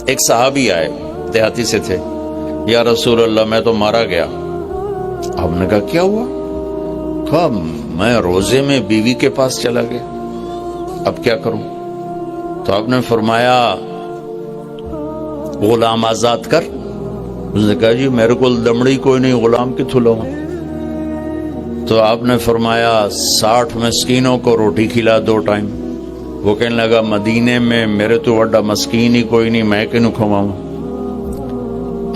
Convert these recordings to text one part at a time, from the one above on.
ایک صحابی آئے، دیہاتی سے تھے، یا رسول اللہ میں تو مارا گیا۔ آپ نے کہا کیا ہوا؟ کہا میں روزے میں بیوی کے پاس چلا گیا، اب کیا کروں؟ تو آپ نے فرمایا غلام آزاد کر۔ اس نے کہا جی میرے کو دمڑی کوئی نہیں، غلام کتھوں لاؤں؟ تو آپ نے فرمایا 60 مسکینوں کو روٹی کھلا 2 ٹائم۔ وہ کہنے لگا مدینے میں میرے تو وڈا مسکین ہی کوئی نہیں، میں کنوں کھواؤں؟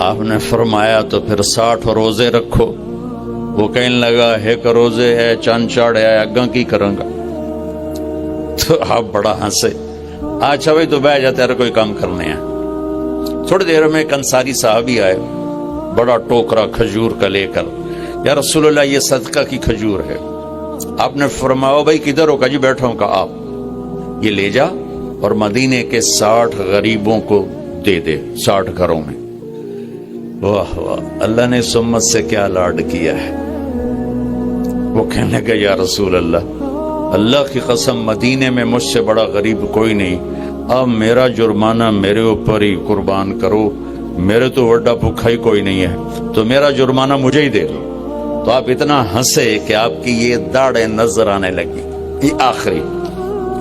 آپ نے فرمایا تو پھر 60 روزے رکھو۔ وہ کہنے لگا ایک روزے ہے چند چاڑے ہے، اگاں کی کروں گا؟ تو آپ بڑا ہنسے۔ اچھا بھائی تو بیٹھ جا، تیرا کوئی کام کرنے ہیں۔ تھوڑی دیر میں ایک انصاری صحابی آئے، بڑا ٹوکرا کھجور کا لے کر، یا رسول اللہ یہ صدقہ کی کھجور ہے۔ آپ نے فرمایا بھائی کدھر ہو؟ کہا جی بیٹھا ہوں۔ کہا آپ یہ لے جا اور مدینے کے 60 غریبوں کو دے دے، 60 گھروں میں۔ واہ واہ، اللہ نے اس امت سے کیا لاڈ کیا ہے۔ وہ کہنے لگا یا رسول اللہ کی قسم مدینے میں مجھ سے بڑا غریب کوئی نہیں، اب میرا جرمانہ میرے اوپر ہی قربان کرو، میرے تو وڈا بھوکھا ہی کوئی نہیں ہے، تو میرا جرمانہ مجھے ہی دے دو۔ تو آپ اتنا ہنسے کہ آپ کی یہ داڑھیں نظر آنے لگی، یہ آخری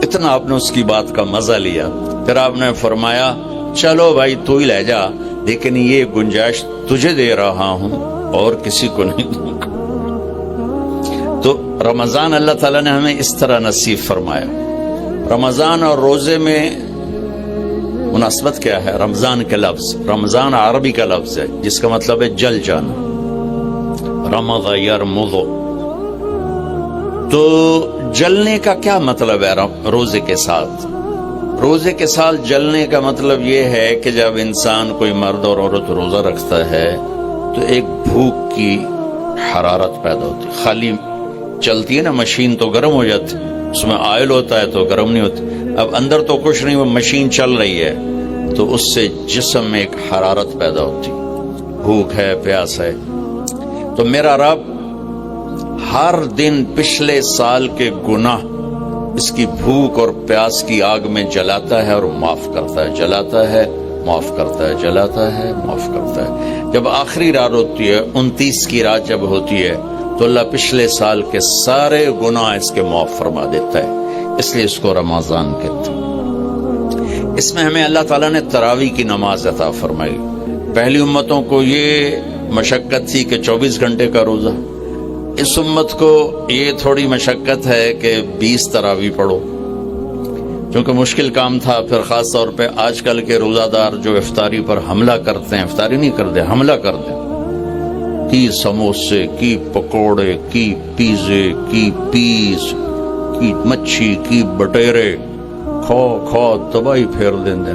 اتنا آپ نے اس کی بات کا مزہ لیا۔ پھر آپ نے فرمایا چلو بھائی تو ہی لے جا، لیکن یہ گنجائش تجھے دے رہا ہوں اور کسی کو نہیں دوں گا۔ تو رمضان اللہ تعالیٰ نے ہمیں اس طرح نصیب فرمایا۔ رمضان اور روزے میں مناسبت کیا ہے؟ رمضان کے لفظ، رمضان عربی کا لفظ ہے جس کا مطلب ہے جل جانا، رمض یرمض۔ تو جلنے کا کیا مطلب ہے روزے کے ساتھ؟ روزے کے ساتھ جلنے کا مطلب یہ ہے کہ جب انسان کوئی مرد اور عورت روزہ رکھتا ہے تو ایک بھوک کی حرارت پیدا ہوتی ہے۔ خالی چلتی ہے نا مشین تو گرم ہو جاتی، اس میں آئل ہوتا ہے تو گرم نہیں ہوتی۔ اب اندر تو کچھ نہیں، وہ مشین چل رہی ہے تو اس سے جسم میں ایک حرارت پیدا ہوتی، بھوک ہے، پیاس ہے۔ تو میرا رب ہر دن پچھلے سال کے گناہ اس کی بھوک اور پیاس کی آگ میں جلاتا ہے اور معاف کرتا ہے، جلاتا ہے معاف کرتا ہے، جلاتا ہے معاف کرتا ہے۔ جب آخری رات ہوتی ہے، 29 کی رات جب ہوتی ہے تو اللہ پچھلے سال کے سارے گناہ اس کے معاف فرما دیتا ہے، اس لیے اس کو رمضان کہتے ہیں۔ اس میں ہمیں اللہ تعالیٰ نے تراویح کی نماز عطا فرمائی۔ پہلی امتوں کو یہ مشقت تھی کہ 24 گھنٹے کا روزہ، اس امت کو یہ تھوڑی مشقت ہے کہ 20 تراویح پڑھو، کیونکہ مشکل کام تھا۔ پھر خاص طور پہ آج کل کے روزہ دار جو افطاری پر حملہ کرتے ہیں، افطاری نہیں کرتے، حملہ کرتے ہیں، کی سموسے، کی پکوڑے، کی پیزے، کی پیس، کی مچھی، کی بٹیرے کھو کھو تباہی پھیر دیں دیں۔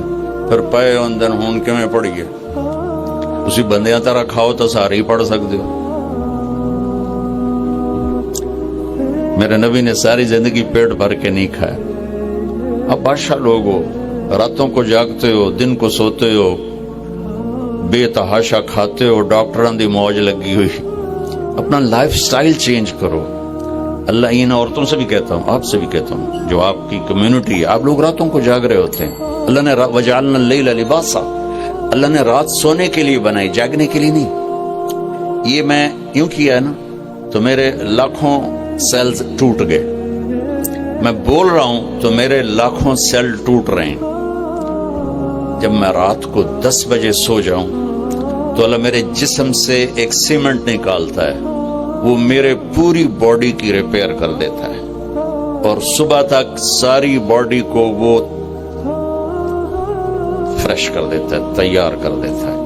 پھر پے اندن ہون کے میں پڑھیے، اسی بندیاں طرح کھاؤ تو سارے ہی پڑھ سکتے ہو۔ میرے نبی نے ساری زندگی پیٹ بھر کے نہیں کھایا۔ اب بادشاہ لوگ ہو، راتوں کو جاگتے ہو، دن کو سوتے ہو، بے تحاشا کھاتے ہو، ڈاکٹران دی موج لگی ہوئی۔ اپنا لائف سٹائل چینج کرو۔ اللہ ان عورتوں سے بھی کہتا ہوں، آپ سے بھی کہتا ہوں، جو آپ کی کمیونٹی ہے، آپ لوگ راتوں کو جاگ رہے ہوتے ہیں۔ اللہ نے وَجَعَلْنَا اللَّيْلَ لِبَاسًا، اللہ نے رات سونے کے لیے بنائی، جاگنے کے لیے نہیں۔ یہ میں یوں کیا ہے نا تو میرے لاکھوں سیلز ٹوٹ گئے، میں بول رہا ہوں تو میرے لاکھوں سیل ٹوٹ رہے ہیں۔ جب میں رات کو 10 بجے سو جاؤں تو اللہ میرے جسم سے ایک سیمنٹ نکالتا ہے، وہ میرے پوری باڈی کی ریپیئر کر دیتا ہے، اور صبح تک ساری باڈی کو وہ فریش کر دیتا ہے، تیار کر دیتا ہے۔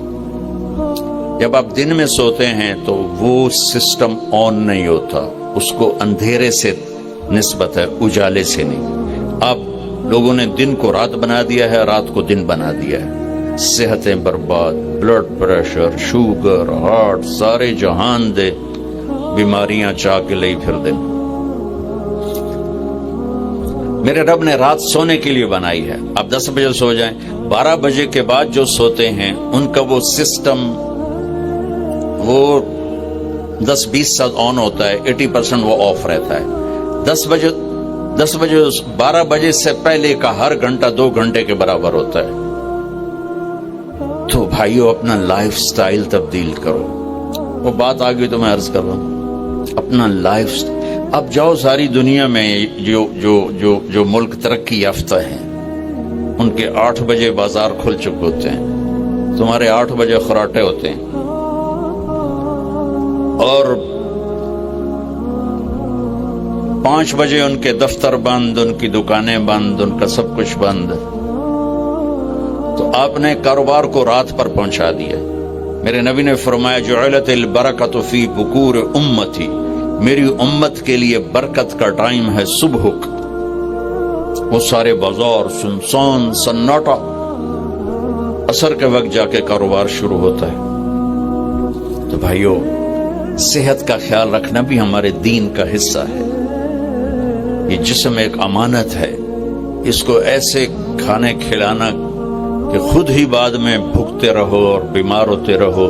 جب آپ دن میں سوتے ہیں تو وہ سسٹم آن نہیں ہوتا، اس کو اندھیرے سے نسبت ہے، اجالے سے نہیں۔ اب لوگوں نے دن کو رات بنا دیا ہے، رات کو دن بنا دیا ہے۔ صحتیں برباد، بلڈ پریشر، شوگر، ہارٹ، سارے جہان دے بیماریاں چاہ کے لئی پھر دے۔ میرے رب نے رات سونے کے لیے بنائی ہے۔ آپ 10 بجے سو جائیں، 12 بجے کے بعد جو سوتے ہیں ان کا وہ سسٹم وہ 10-20% آن ہوتا ہے، 80% وہ آف رہتا ہے۔ 10 بجے 12 بجے سے پہلے کا ہر گھنٹہ 2 گھنٹے کے برابر ہوتا ہے۔ تو بھائیو اپنا لائف سٹائل تبدیل کرو. وہ بات آگے تو میں عرض کر رہا ہوں، اپنا لائف. اب جاؤ ساری دنیا میں جو ملک ترقی یافتہ ہیں ان کے 8 بجے بازار کھل چکے ہوتے ہیں، تمہارے 8 بجے خراٹے ہوتے ہیں، اور 5 بجے ان کے دفتر بند، ان کی دکانیں بند، ان کا سب کچھ بند. تو آپ نے کاروبار کو رات پر پہنچا دیا. میرے نبی نے فرمایا جعلت البرکۃ فی بکور امتی، میری امت کے لیے برکت کا ٹائم ہے صبح کا. وہ سارے بازار سنسان سناٹا، عصر کے وقت جا کے کاروبار شروع ہوتا ہے. تو بھائیو صحت کا خیال رکھنا بھی ہمارے دین کا حصہ ہے. یہ جسم ایک امانت ہے، اس کو ایسے کھانے کھلانا کہ خود ہی بعد میں بھوکتے رہو اور بیمار ہوتے رہو.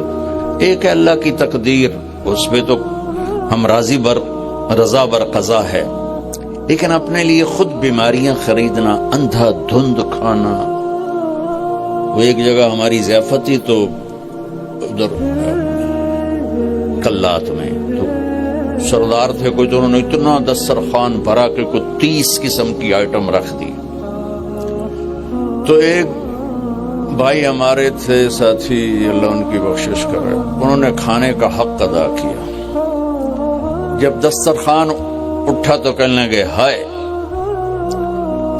ایک ہے اللہ کی تقدیر، اس پہ تو ہم رضا بر قضا ہے، لیکن اپنے لیے خود بیماریاں خریدنا، اندھا دھند کھانا. وہ ایک جگہ ہماری ضیافت تھی تو ادھر کلات میں تو سردار تھے کوئی، تو انہوں نے اتنا دسترخوان بھرا کہ کوئی 30 قسم کی آئٹم رکھ دی. تو ایک بھائی ہمارے تھے ساتھی، اللہ ان کی بخشش کرے، انہوں نے کھانے کا حق ادا کیا. جب دسترخوان اٹھا تو کہنے لگے ہائے.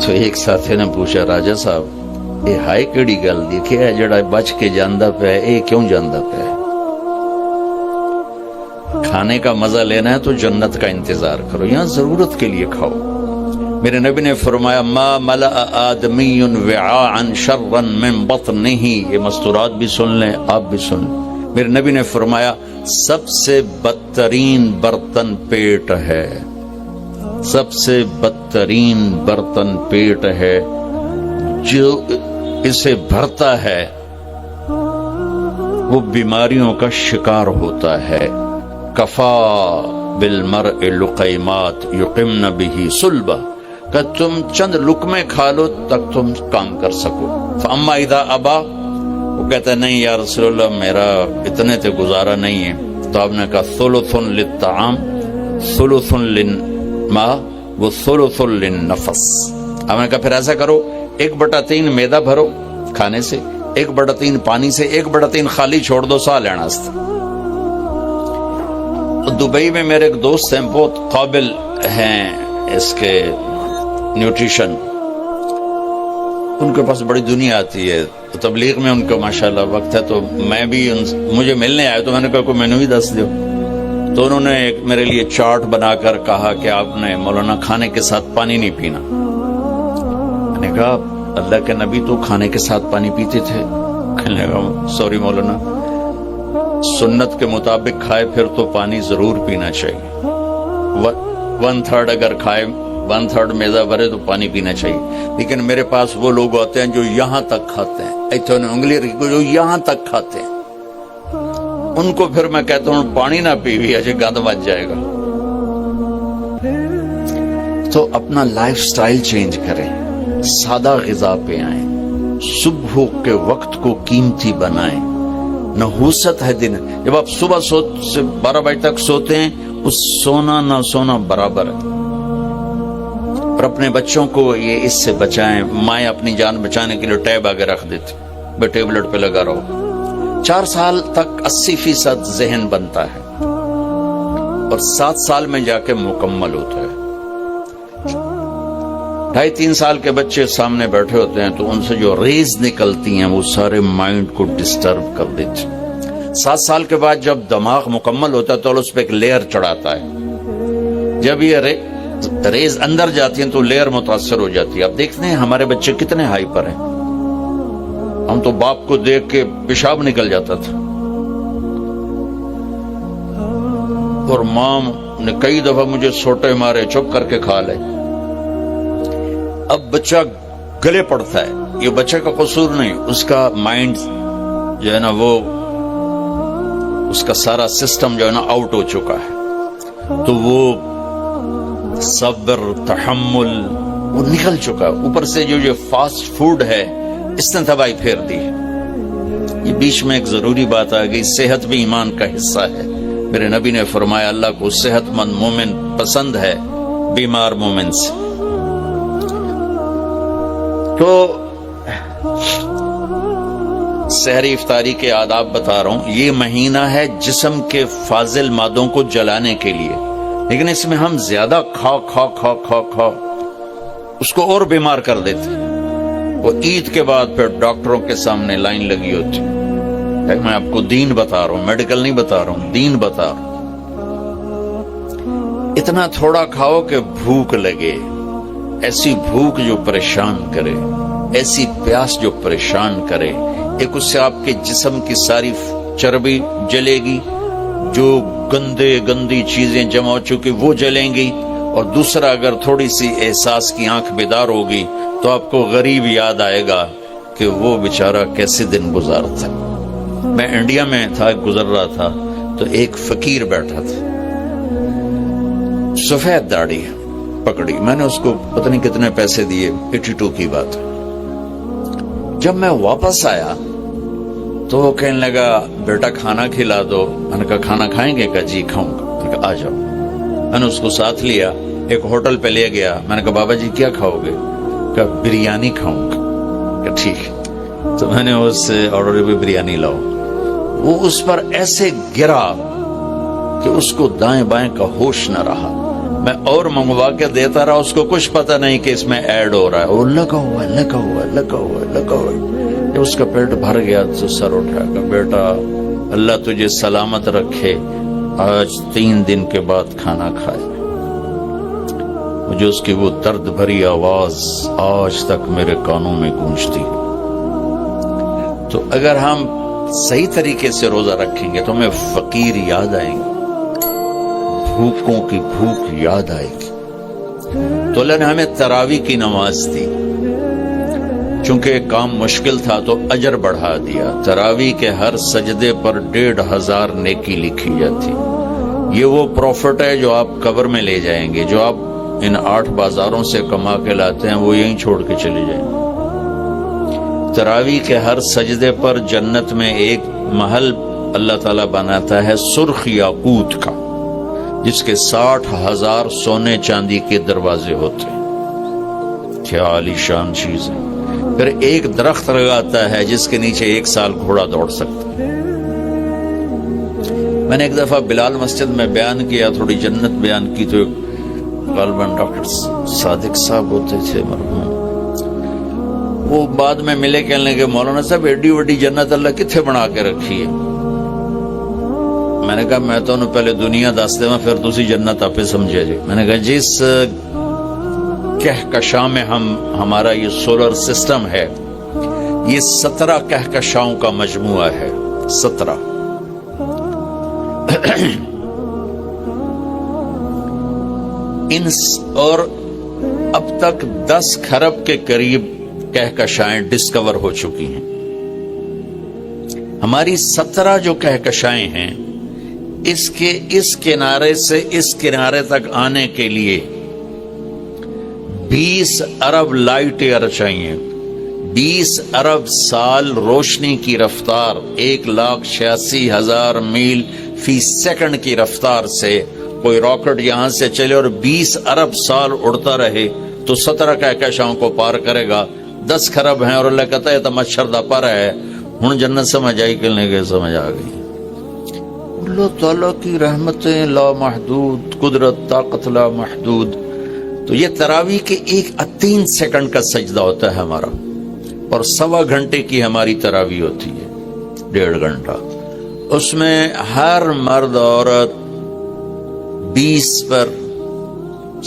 تو ایک ساتھی نے پوچھا راجہ صاحب یہ ہائے کیڑی گل دیکھے جڑا بچ کے جاندہ پہ ہے، یہ کیوں جاندہ پہ ہے؟ کھانے کا مزہ لینا ہے تو جنت کا انتظار کرو، یہاں ضرورت کے لیے کھاؤ. میرے نبی نے فرمایا ما ملأ آدمی وعاء شرا من بطنہ. یہ مستورات بھی سن لیں، آپ بھی سن لیں. میرے نبی نے فرمایا سب سے بدترین برتن پیٹ ہے، سب سے بدترین برتن پیٹ ہے. جو اسے بھرتا ہے وہ بیماریوں کا شکار ہوتا ہے. کفا بالمرء لقیمات یقمن بہ صلبہ، کہ تم چند لقمے کھا لو تک تم کام کر سکو. فاما اذا ابا، وہ کہتا ہے نہیں یا رسول اللہ میرا اتنے تے گزارا نہیں ہے. تو آپ نے کہا ثلث للطعام ثلث للماء وثلث للنفس. آپ نے کہا پھر ایسا کرو 1/3 میدا بھرو کھانے سے، 1/3 پانی سے، 1/3 خالی چھوڑ دو سا لینا. دبئی میں میرے ایک دوست ہیں، بہت قابل ہیں اس کے نیوٹریشن، ان کے پاس بڑی دنیا آتی ہے. تبلیغ میں ان کو ماشاءاللہ وقت ہے، تو میں بھی مجھے ملنے آئے تو میں نے کہا کوئی مینو ہی دس دو. تو انہوں نے ایک میرے لیے چارٹ بنا کر کہا کہ آپ نے مولانا کھانے کے ساتھ پانی نہیں پینا. میں نے کہا اللہ کے نبی تو کھانے کے ساتھ پانی پیتے تھے. کہنے لگا سوری مولانا، سنت کے مطابق کھائے پھر تو پانی ضرور پینا چاہیے. 1/3 اگر کھائے 1/3 میدا بھرے تو پانی پینا چاہیے. لیکن میرے پاس وہ لوگ ہوتے ہیں جو یہاں تک کھاتے ہیں، ایتھے نے انگلی رکھی جو یہاں تک کھاتے ہیں، ان کو پھر میں کہتا ہوں پانی نہ پی بھی ایسے گند بچ جائے گا. تو اپنا لائف سٹائل چینج کریں، سادہ غذا پہ آئیں، صبح کے وقت کو قیمتی بنائیں. نحوست ہے دن. جب آپ صبح سے 12 بجے تک سوتے ہیں، اس سونا نہ سونا برابر ہے. اور اپنے بچوں کو یہ اس سے بچائیں. مائیں اپنی جان بچانے کے لیے ٹیب آگے رکھ دیتی، بے ٹیبلٹ پہ لگا رہو. 4 سال تک 80% ذہن بنتا ہے اور 7 سال میں جا کے مکمل ہوتا ہے. 2.5-3 سال کے بچے سامنے بیٹھے ہوتے ہیں تو ان سے جو ریز نکلتی ہیں وہ سارے مائنڈ کو ڈسٹرب کر دیتی. 7 سال کے بعد جب دماغ مکمل ہوتا ہے تو اس پہ ایک لیئر چڑھاتا ہے. جب یہ ریز اندر جاتی ہیں تو لیئر متاثر ہو جاتی ہے. اب دیکھتے ہیں ہمارے بچے کتنے ہائپر ہیں. ہم تو باپ کو دیکھ کے پیشاب نکل جاتا تھا، اور ماں نے کئی دفعہ مجھے سوٹے مارے چپ کر کے کھا لے. اب بچہ گلے پڑتا ہے. یہ بچے کا قصور نہیں، اس کا مائنڈ جو ہے نا وہ اس کا سارا سسٹم جو ہے نا آؤٹ ہو چکا ہے. تو وہ صبر تحمل وہ نکل چکا ہے. اوپر سے جو یہ فاسٹ فوڈ ہے اس نے تباہی پھیر دی. یہ بیچ میں ایک ضروری بات آ گئی، صحت بھی ایمان کا حصہ ہے۔ میرے نبی نے فرمایا اللہ کو صحت مند مومن پسند ہے بیمار مومن سے۔ تو سحری افطاری کے آداب بتا رہا ہوں۔ یہ مہینہ ہے جسم کے فاضل مادوں کو جلانے کے لیے، لیکن اس میں ہم زیادہ کھا کھا کھا کھا کھا اس کو اور بیمار کر دیتے۔ وہ عید کے بعد پھر ڈاکٹروں کے سامنے لائن لگی ہوتی۔ میں آپ کو دین بتا رہا ہوں، میڈیکل نہیں بتا رہا ہوں، دین بتا رہا ہوں۔ اتنا تھوڑا کھاؤ کہ بھوک لگے، ایسی بھوک جو پریشان کرے، ایسی پیاس جو پریشان کرے۔ ایک اس سے آپ کے جسم کی ساری چربی جلے گی، جو گندی چیزیں جمع ہو چکی وہ جلیں گی، اور دوسرا اگر تھوڑی سی احساس کی آنکھ بیدار ہوگی تو آپ کو غریب یاد آئے گا کہ وہ بیچارہ کیسے دن گزارتا۔ میں انڈیا میں تھا، گزر رہا تھا تو ایک فقیر بیٹھا تھا، سفید داڑھی پکڑی، میں نے اس کو پتہ نہیں کتنے پیسے دیے، 82 کی بات۔ جب میں واپس آیا تو وہ کہنے لگا بیٹا کھانا کھلا دو۔ میں نے کہا کھانا کھائیں گے؟ کہا جی کھاؤں گا۔ میں نے کہا آ جاؤ۔ میں نے اس کو ساتھ لیا، ایک ہوٹل پہ لے گیا۔ میں نے کہا بابا جی کیا کھاؤ گے؟ کہا بریانی کھاؤں گا۔ کہ ٹھیک ہے۔ تو میں نے اس سے آرڈر بھی بریانی لاؤ۔ وہ اس پر ایسے گرا کہ اس کو دائیں بائیں کا ہوش نہ رہا۔ میں اور منگوا کے دیتا رہا، اس کو کچھ پتہ نہیں کہ اس میں ایڈ ہو رہا ہے، وہ لگا ہوا ہے لگا ہوا ہے لگا ہوا ہے لگا ہوا ہے۔ جب اس کا پیٹ بھر گیا تو سر اٹھا کہ بیٹا اللہ تجھے سلامت رکھے، آج 3 دن کے بعد کھانا کھائے۔ مجھے اس کی وہ درد بھری آواز آج تک میرے کانوں میں گونجتی۔ تو اگر ہم صحیح طریقے سے روزہ رکھیں گے تو ہمیں فقیر یاد آئیں گے، بھوکوں کی بھوک یاد آئے گی۔ تو اللہ نے ہمیں تراویح کی نماز دی، چونکہ کام مشکل تھا تو اجر بڑھا دیا۔ تراویح کے ہر سجدے پر 1500 نیکی لکھی جاتی۔ یہ وہ پروفٹ ہے جو آپ قبر میں لے جائیں گے، جو آپ ان 8 بازاروں سے کما کے لاتے ہیں وہ یہیں چھوڑ کے چلے جائیں گے۔ تراویح کے ہر سجدے پر جنت میں ایک محل اللہ تعالیٰ بناتا ہے سرخ یاقوت کا، جس کے 60,000 سونے چاندی کے دروازے ہوتے ہیں۔ کیا عالی شان چیز ہے۔ پھر ایک درخت لگاتا ہے جس کے نیچے 1 سال گھوڑا دوڑ سکتا ہے۔ میں نے ایک دفعہ بلال مسجد میں بیان کیا، تھوڑی جنت بیان کی، تو غالباً ڈاکٹر صادق صاحب ہوتے تھے مرحوم، وہ بعد میں ملے، کہنے لگے مولانا صاحب ایڈی وڈی جنت اللہ کتنے بنا کے رکھی ہے؟ میں نے کہا میں تو انہوں پہلے دنیا دس دے پھر دوسری جنت آپ سمجھے جی۔ میں نے کہا جس کہکشاں میں ہمارا یہ سولر سسٹم ہے، یہ 17 کہکشاؤں کا مجموعہ ہے، 17۔ اور اب تک 10 کھرب کے قریب کہکشائیں ڈسکور ہو چکی ہیں۔ ہماری 17 جو کہکشائیں ہیں، اس کنارے سے اس کنارے تک آنے کے لیے 20 ارب لائٹ ایئر چاہیے، 20 ارب سال روشنی کی رفتار، 1,86,000 میل فی سیکنڈ کی رفتار سے کوئی راکٹ یہاں سے چلے اور 20 ارب سال اڑتا رہے تو 17 کہکشاؤں کو پار کرے گا۔ 10 کھرب ہیں اور اللہ کہتا ہے تو مچھر دا پر ہے۔ ہن جنت سمجھ آئی کہ نہیں سمجھ آ گئی؟ اللہ تعالیٰ کی رحمتیں لا محدود، قدرت طاقت لا محدود۔ تو یہ تراویح کے 3 سیکنڈ کا سجدہ ہوتا ہے ہمارا، اور 1.25 گھنٹے کی ہماری تراویح ہوتی ہے، 1.5 گھنٹہ۔ اس میں ہر مرد عورت 20 پر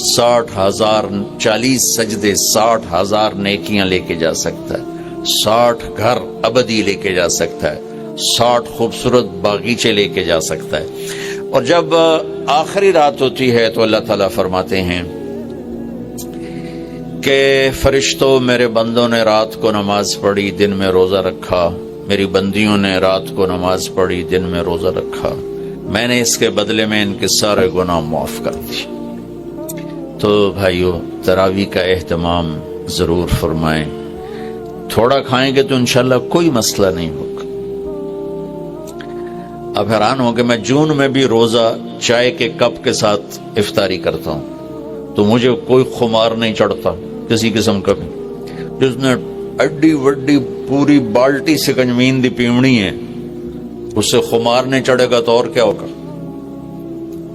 60,000 40 سجدے، 60,000 نیکیاں لے کے جا سکتا ہے، 60 گھر ابدی لے کے جا سکتا ہے، 60 خوبصورت باغیچے لے کے جا سکتا ہے۔ اور جب آخری رات ہوتی ہے تو اللہ تعالیٰ فرماتے ہیں کہ فرشتوں میرے بندوں نے رات کو نماز پڑھی، دن میں روزہ رکھا، میری بندیوں نے رات کو نماز پڑھی، دن میں روزہ رکھا، میں نے اس کے بدلے میں ان کے سارے گناہ معاف کر دی۔ تو بھائیو تراویح کا اہتمام ضرور فرمائیں۔ تھوڑا کھائیں گے تو انشاءاللہ کوئی مسئلہ نہیں ہوگا، آپ حیران ہو کہ میں جون میں بھی روزہ چائے کے کپ کے ساتھ افطاری کرتا ہوں تو مجھے کوئی خمار نہیں چڑھتا کسی قسم کا بھی. جس نے اڈی وڈی پوری بالٹی سکنجمین دی پیمنی ہے اس سے خمار نہیں چڑھے گا تو اور کیا ہوگا,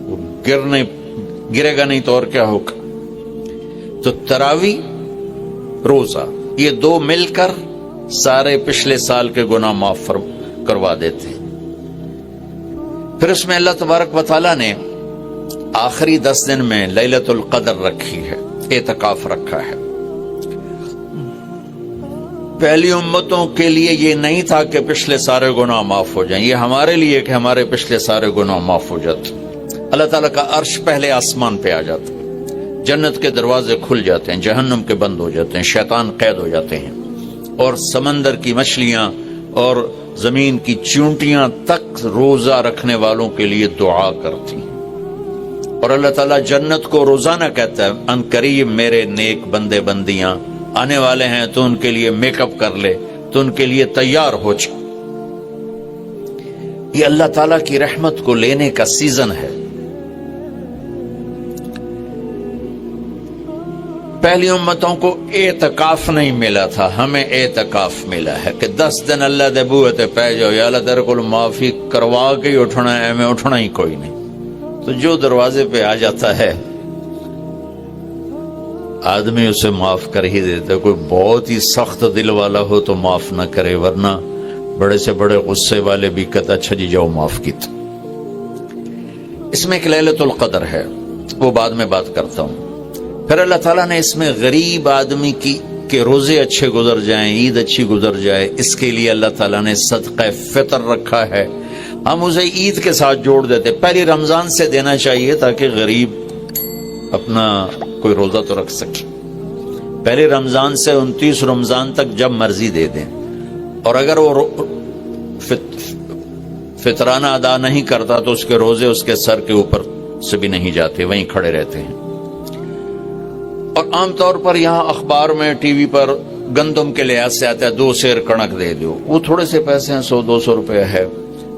وہ گرے گا نہیں تو اور کیا ہوگا. تو تراوی روزہ یہ دو مل کر سارے پچھلے سال کے گناہ معاف کروا دیتے ہیں. پھر اس میں اللہ تبارک و تعالیٰ نے آخری 10 دن میں لیلۃ القدر رکھی ہے, اعتکاف رکھا ہے. پہلی امتوں کے لیے یہ نہیں تھا کہ پچھلے سارے گناہ معاف ہو جائیں, یہ ہمارے لیے کہ ہمارے پچھلے سارے گناہ معاف ہو جاتے. اللہ تعالیٰ کا عرش پہلے آسمان پہ آ جاتا, جنت کے دروازے کھل جاتے ہیں, جہنم کے بند ہو جاتے ہیں, شیطان قید ہو جاتے ہیں, اور سمندر کی مچھلیاں اور زمین کی چونٹیاں تک روزہ رکھنے والوں کے لیے دعا کرتی ہیں. اور اللہ تعالیٰ جنت کو روزانہ کہتا ہے ان قریب میرے نیک بندے بندیاں آنے والے ہیں تو ان کے لیے میک اپ کر لے, تو ان کے لیے تیار ہو جا. یہ اللہ تعالیٰ کی رحمت کو لینے کا سیزن ہے. پہلی امتوں کو اعتکاف نہیں ملا تھا, ہمیں اعتکاف ملا ہے کہ 10 دن اللہ دے بوئے تے پہ جاؤ, یا اللہ تیرے کو معافی کروا کے ہی اٹھنا ہے, میں اٹھنا ہی کوئی نہیں. تو جو دروازے پہ آ جاتا ہے آدمی اسے معاف کر ہی دیتا. کوئی بہت ہی سخت دل والا ہو تو معاف نہ کرے, ورنہ بڑے سے بڑے غصے والے بھی کہتا اچھا جی جاؤ معاف کیتا. اس میں ایک لیلۃ القدر ہے, وہ بعد میں بات کرتا ہوں. پھر اللہ تعالیٰ نے اس میں غریب آدمی کی کہ روزے اچھے گزر جائیں, عید اچھی گزر جائے, اس کے لیے اللہ تعالیٰ نے صدقہ فطر رکھا ہے. ہم اسے عید کے ساتھ جوڑ دیتے, پہلی رمضان سے دینا چاہیے تاکہ غریب اپنا کوئی روزہ تو رکھ سکے. پہلی رمضان سے 29 رمضان تک جب مرضی دے دیں, اور اگر وہ فطرانہ ادا نہیں کرتا تو اس کے روزے اس کے سر کے اوپر سے بھی نہیں جاتے, وہیں کھڑے رہتے ہیں. اور عام طور پر یہاں اخبار میں ٹی وی پر گندم کے لحاظ سے آتا ہے 2 سیر کڑک دے دو, وہ تھوڑے سے پیسے ہیں, 100-200 روپے ہے.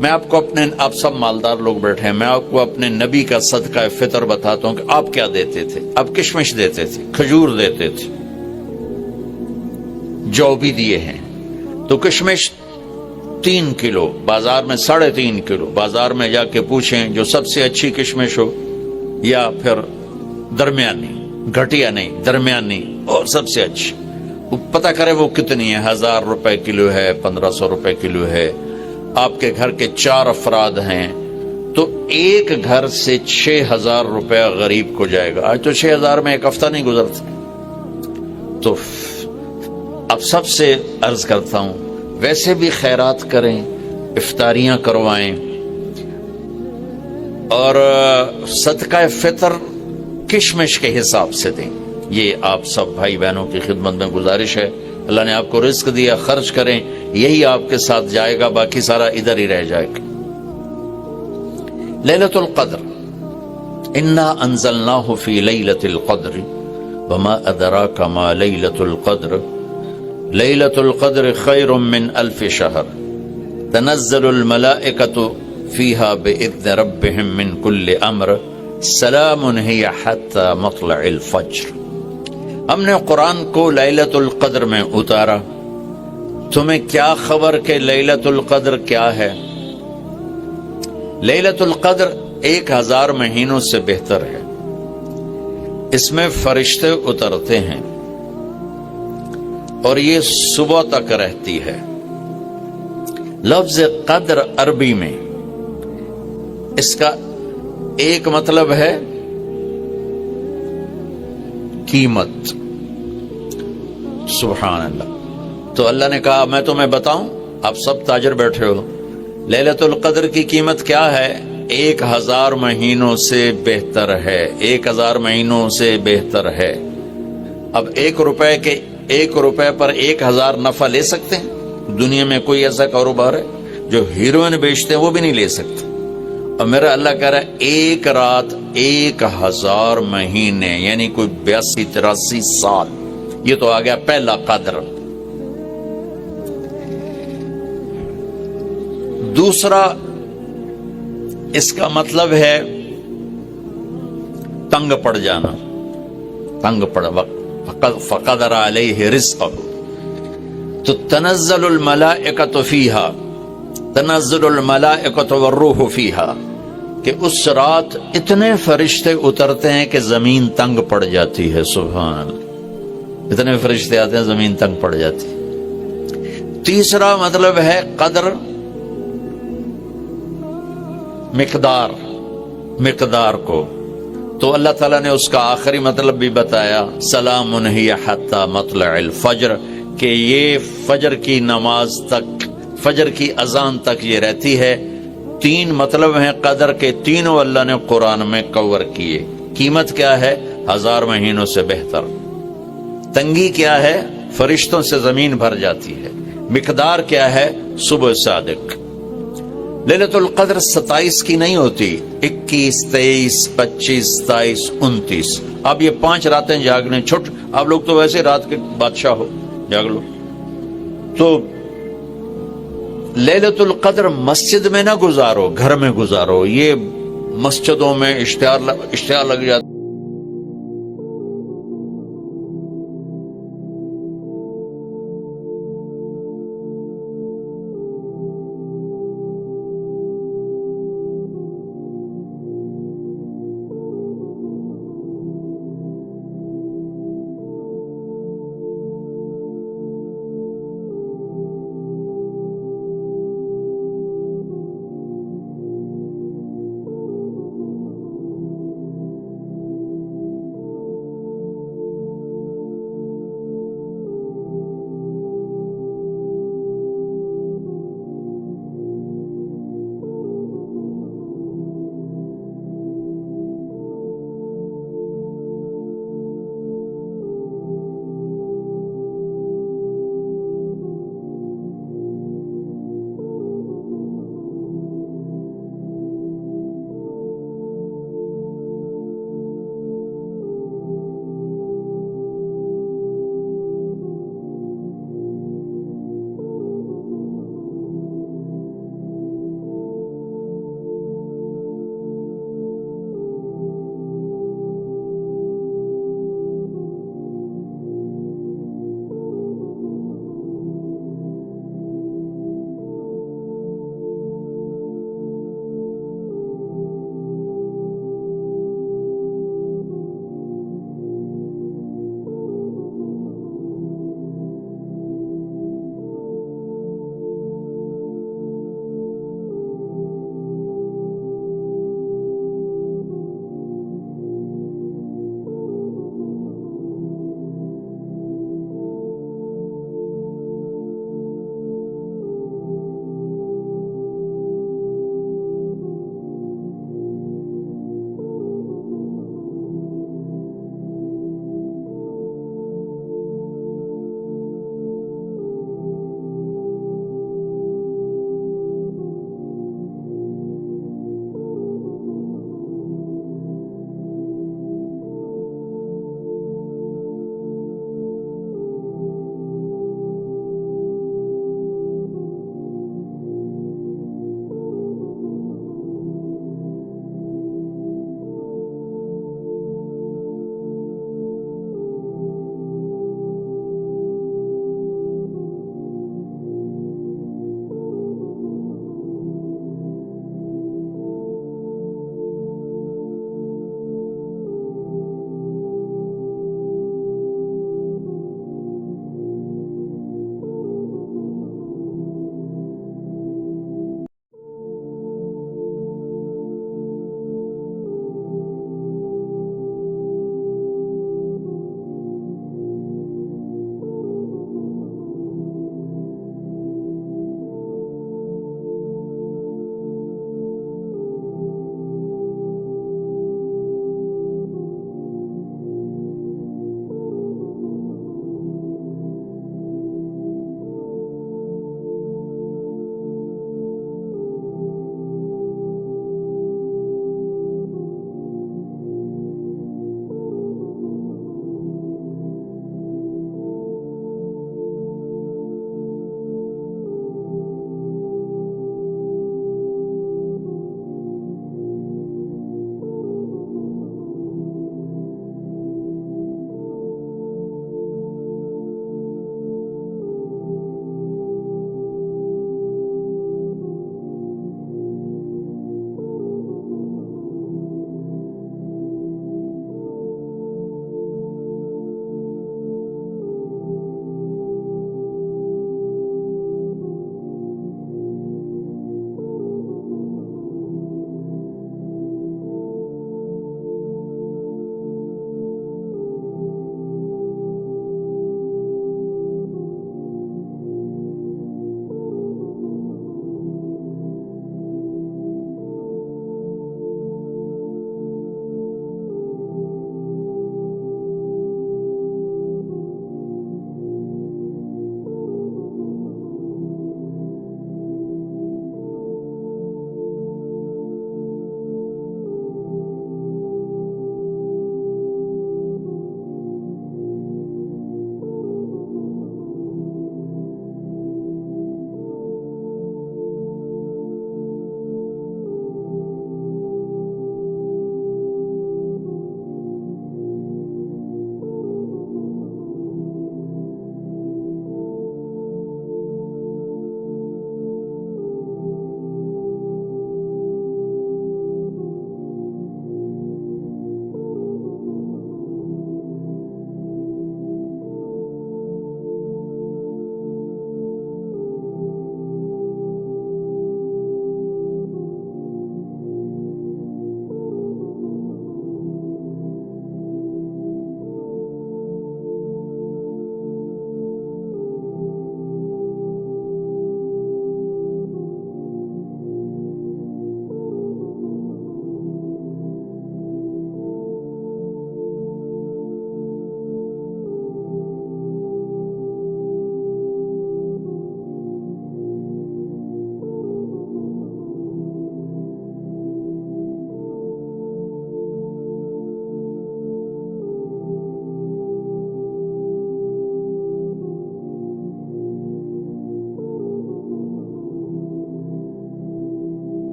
میں آپ کو آپ سب مالدار لوگ بیٹھے ہیں, میں آپ کو اپنے نبی کا صدقہ فطر بتاتا ہوں کہ آپ کیا دیتے تھے. آپ کشمش دیتے تھے, کھجور دیتے تھے, جو بھی دیے ہیں. تو کشمش 3 کلو, بازار میں 3.5 کلو. بازار میں جا کے پوچھیں جو سب سے اچھی کشمش ہو یا پھر درمیانی, گھٹیا نہیں درمیانی اور سب سے اچھی, وہ پتہ کرے وہ کتنی ہے. 1000 روپے کلو ہے, 1500 روپے کلو ہے. آپ کے گھر کے 4 افراد ہیں تو ایک گھر سے 6000 روپے غریب کو جائے گا. آج تو 6000 میں ایک ہفتہ نہیں گزرتا. تو اب سب سے عرض کرتا ہوں ویسے بھی خیرات کریں, افطاریاں کروائیں, اور صدقہ فطر کشمش کے حساب سے دیں. یہ آپ سب بھائی بہنوں کی خدمت میں گزارش ہے. اللہ نے آپ کو رزق دیا, خرچ کریں, یہی آپ کے ساتھ جائے گا, باقی سارا ادھر ہی رہ جائے گا. لیلۃ القدر, انا انزلناہ فی لیلۃ القدر وما ادراک ما لیلۃ القدر لیلۃ القدر خیر من 1000 شہر تنزل الملائکۃ فیہا باذن ربہم من کل امر سلام ہی حتی مطلع الفجر. ہم نے قرآن کو لیلۃ القدر میں اتارا. تمہیں کیا خبر کہ لیلۃ القدر کیا ہے؟ لیلۃ القدر 1000 مہینوں سے بہتر ہے. اس میں فرشتے اترتے ہیں اور یہ صبح تک رہتی ہے. لفظ قدر عربی میں اس کا ایک مطلب ہے قیمت. سبحان اللہ. تو اللہ نے کہا میں تمہیں بتاؤں, آپ سب تاجر بیٹھے ہو, لیلۃ القدر کی قیمت کیا ہے؟ 1000 مہینوں سے بہتر ہے. 1000 مہینوں سے بہتر ہے. اب 1 روپے پر 1000 نفع لے سکتے ہیں؟ دنیا میں کوئی ایسا کاروبار ہے؟ جو ہیروئن بیچتے ہیں وہ بھی نہیں لے سکتے. اور میرا اللہ کہہ رہا ہے 1 رات 1000 مہینے, یعنی کوئی 82-83 سال. یہ تو آ گیا پہلا قدر. دوسرا اس کا مطلب ہے تنگ پڑ جانا، تنگ پڑ فقدر علیہ رزقہ. تو تنزل الملائکۃ فیہا، تنزل الملائکۃ والروح فیہا، کہ اس رات اتنے فرشتے اترتے ہیں کہ زمین تنگ پڑ جاتی ہے. سبحان اللہ، اتنے فرشتے آتے ہیں زمین تنگ پڑ جاتی ہے. تیسرا مطلب ہے قدر، مقدار کو. تو اللہ تعالیٰ نے اس کا آخری مطلب بھی بتایا، سلام ہی حتی مطلع الفجر، کہ یہ فجر کی نماز تک، فجر کی اذان تک یہ رہتی ہے. تین مطلب ہیں قدر کے، تینوں اللہ نے قرآن میں کور کیے. قیمت کیا ہے؟ 1000 مہینوں سے بہتر. تنگی کیا ہے؟ فرشتوں سے زمین بھر جاتی ہے. مقدار کیا ہے؟ صبح صادق. لیلۃ القدر 27 کی نہیں ہوتی، 21، 23، 25، 27، 29. اب یہ 5 راتیں جاگنے چھٹ. آپ لوگ تو ویسے رات کے بادشاہ ہو، جاگ لو. تو لیلۃ القدر مسجد میں نہ گزارو، گھر میں گزارو. یہ مسجدوں میں اشتہار لگ جاتا